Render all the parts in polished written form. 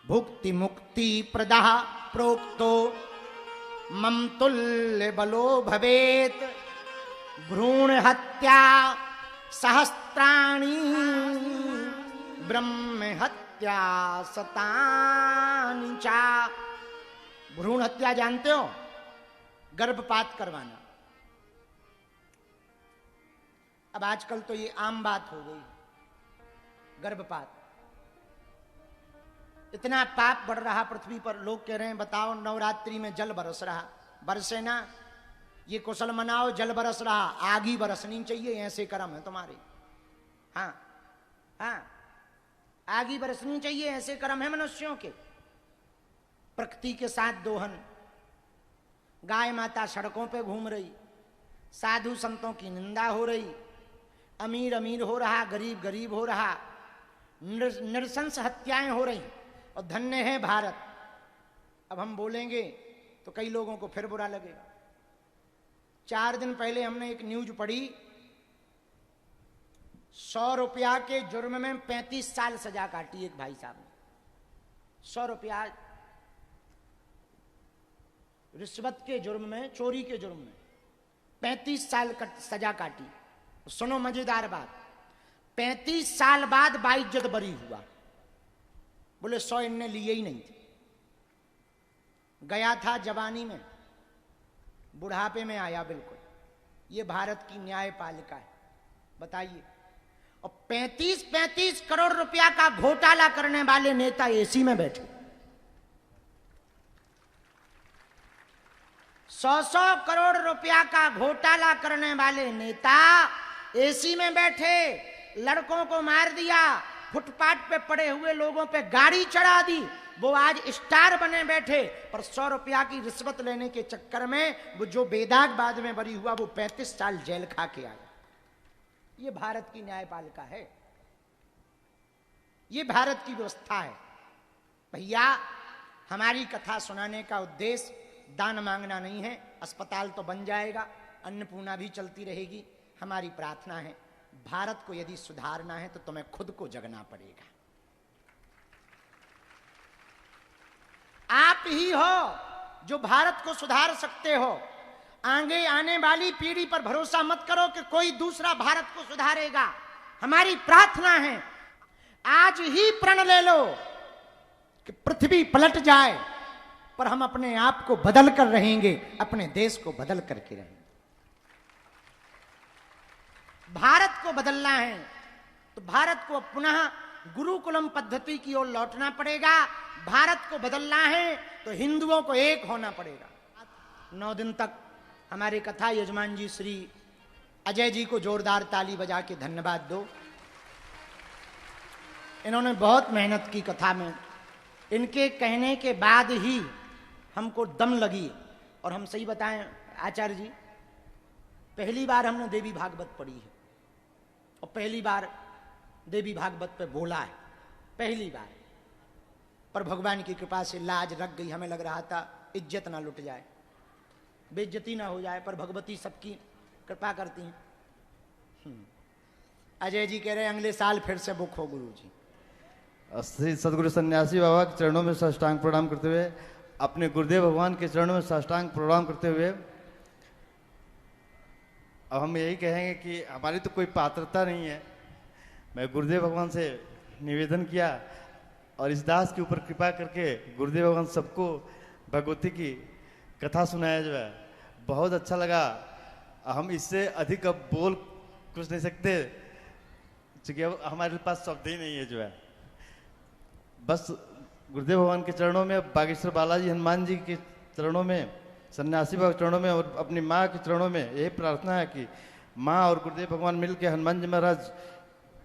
भुक्ति मुक्ति प्रदः प्रोक्तो मम तुल्य बलो भवेत भ्रूण हत्या सहस्त्राणि ब्रह्म हत्या शतानि चा। भ्रूण हत्या जानते हो? गर्भपात करवाना। अब आजकल तो ये आम बात हो गई, गर्भपात। इतना पाप बढ़ रहा पृथ्वी पर, लोग कह रहे हैं बताओ नवरात्रि में जल बरस रहा, बरसे ना, ये कुशल मनाओ, जल बरस रहा, आग ही बरसनी चाहिए, ऐसे कर्म है तुम्हारे। हाँ हाँ, आग ही बरसनी चाहिए, ऐसे कर्म है मनुष्यों के। प्रकृति के साथ दोहन, गाय माता सड़कों पे घूम रही, साधु संतों की निंदा हो रही, अमीर अमीर हो रहा, गरीब गरीब हो रहा, नृशंस हत्याएं हो रही, और धन्य है भारत। अब हम बोलेंगे तो कई लोगों को फिर बुरा लगेगा। 4 दिन पहले हमने एक न्यूज पढ़ी, 100 रुपया के जुर्म में 35 साल सजा काटी एक भाई साहब ने। 100 रुपया रिश्वत के जुर्म में, चोरी के जुर्म में 35 साल सजा काटी। सुनो मजेदार बात, 35 साल बाद बाइज्जत बरी हुआ। बोले 100 इनने लिए ही नहीं थे, गया था जवानी में, बुढ़ापे में आया बिल्कुल। ये भारत की न्यायपालिका है, बताइए। और 35-35 करोड़ रुपया का घोटाला करने वाले नेता एसी में बैठे, 100 करोड़ रुपया का घोटाला करने वाले नेता एसी में बैठे, लड़कों को मार दिया, फुटपाथ पे पड़े हुए लोगों पे गाड़ी चढ़ा दी, वो आज स्टार बने बैठे। पर 100 रुपया की रिश्वत लेने के चक्कर में वो जो बेदाग बाद में बरी हुआ, वो 35 साल जेल खा के आया। ये भारत की न्यायपालिका है, ये भारत की व्यवस्था है। भैया, हमारी कथा सुनाने का उद्देश्य दान मांगना नहीं है। अस्पताल तो बन जाएगा, अन्नपूर्णा भी चलती रहेगी। हमारी प्रार्थना है, भारत को यदि सुधारना है तो तुम्हें खुद को जगना पड़ेगा। आप ही हो जो भारत को सुधार सकते हो। आगे आने वाली पीढ़ी पर भरोसा मत करो कि कोई दूसरा भारत को सुधारेगा। हमारी प्रार्थना है, आज ही प्रण ले लो कि पृथ्वी पलट जाए, पर हम अपने आप को बदल कर रहेंगे, अपने देश को बदल करके रहेंगे। भारत को बदलना है तो भारत को पुनः गुरुकुलम पद्धति की ओर लौटना पड़ेगा। भारत को बदलना है तो हिंदुओं को एक होना पड़ेगा। 9 दिन तक हमारे कथा यजमान जी श्री अजय जी को जोरदार ताली बजा के धन्यवाद दो। इन्होंने बहुत मेहनत की कथा में, इनके कहने के बाद ही हमको दम लगी। और हम सही बताएं आचार्य जी, पहली बार हमने देवी भागवत पढ़ी है और पहली बार देवी भागवत पे बोला है, पहली बार। पर भगवान की कृपा से लाज रख गई। हमें लग रहा था इज्जत ना लुट जाए, बेइज्जती ना हो जाए, पर भगवती सबकी कृपा करती हैं। अजय जी कह रहे हैं अगले साल फिर से बुक हो गुरु जी। श्री सदगुरु सन्यासी बाबा के चरणों में साष्टांग प्रणाम करते हुए, अपने गुरुदेव भगवान के चरणों में साष्टांग प्रणाम करते हुए, अब हम यही कहेंगे कि हमारी तो कोई पात्रता नहीं है। मैं गुरुदेव भगवान से निवेदन किया और इस दास के ऊपर कृपा करके गुरुदेव भगवान सबको भगवती की कथा सुनाया जो है, बहुत अच्छा लगा। हम इससे अधिक अब बोल कुछ नहीं सकते, क्योंकि अब हमारे पास शब्द ही नहीं है जो है। बस गुरुदेव भगवान के चरणों में, बागेश्वर बालाजी हनुमान जी के चरणों में, सन्यासी बाबा के चरणों में और अपनी माँ के चरणों में यही प्रार्थना है कि माँ और गुरुदेव भगवान मिल के हनुमान जी महाराज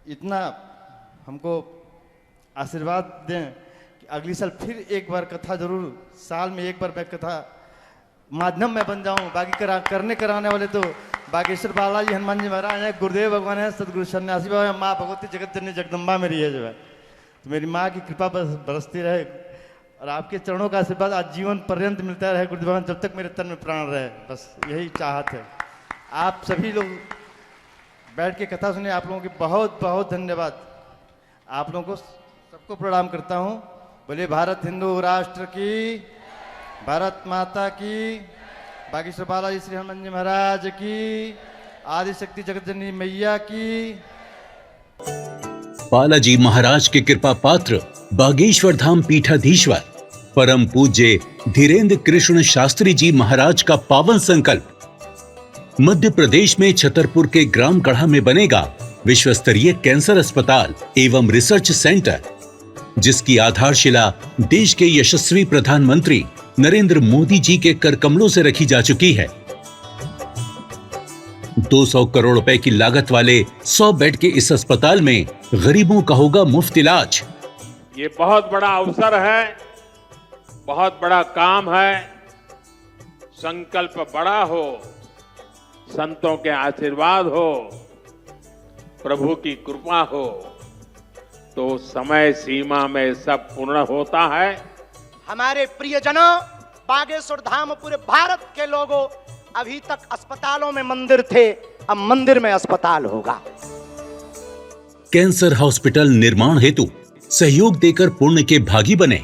इतना हमको आशीर्वाद दें कि अगली साल फिर एक बार कथा जरूर, साल में एक बार मैं कथा माध्यम में बन जाऊं। बाकी करने कराने वाले तो बागेश्वर बालाजी हनुमान जी महाराज है, गुरुदेव भगवान है, सदगुरु सन्यासी बाबा है, माँ भगवती जगत जननी जगदम्बा मेरी है जो है। तो मेरी माँ की कृपा बरसती रहे और आपके चरणों का आशीर्वाद आज जीवन पर्यंत मिलता रहे गुरुदेव भगवान, जब तक मेरे तन में प्राण रहे। बस यही चाहत है। आप सभी लोग बैठ के कथा सुने, आप लोगों की बहुत बहुत धन्यवाद। आप लोगों को सबको प्रणाम करता हूँ। बोले भारत हिंदू राष्ट्र की, भारत माता की, बागेश्वर बालाजी श्री हनुमान जी महाराज की, आदिशक्ति जगतजननी मैया की। बालाजी महाराज के कृपा पात्र बागेश्वर धाम पीठाधीश्वर परम पूज्य धीरेन्द्र कृष्ण शास्त्री जी महाराज का पावन संकल्प। मध्य प्रदेश में छतरपुर के ग्राम गढ़ा में बनेगा विश्व स्तरीय कैंसर अस्पताल एवं रिसर्च सेंटर, जिसकी आधारशिला देश के यशस्वी प्रधानमंत्री नरेंद्र मोदी जी के कर कमलों से रखी जा चुकी है। 200 करोड़ रुपए की लागत वाले 100 बेड के इस अस्पताल में गरीबों का होगा मुफ्त इलाज। ये बहुत बड़ा अवसर है, बहुत बड़ा काम है। संकल्प बड़ा हो, संतों के आशीर्वाद हो, प्रभु की कृपा हो, तो समय सीमा में सब पूर्ण होता है। हमारे प्रियजनों, बागेश्वर धाम पूरे भारत के लोगों, अभी तक अस्पतालों में मंदिर थे, अब मंदिर में अस्पताल होगा। कैंसर हॉस्पिटल निर्माण हेतु सहयोग देकर पुण्य के भागी बने।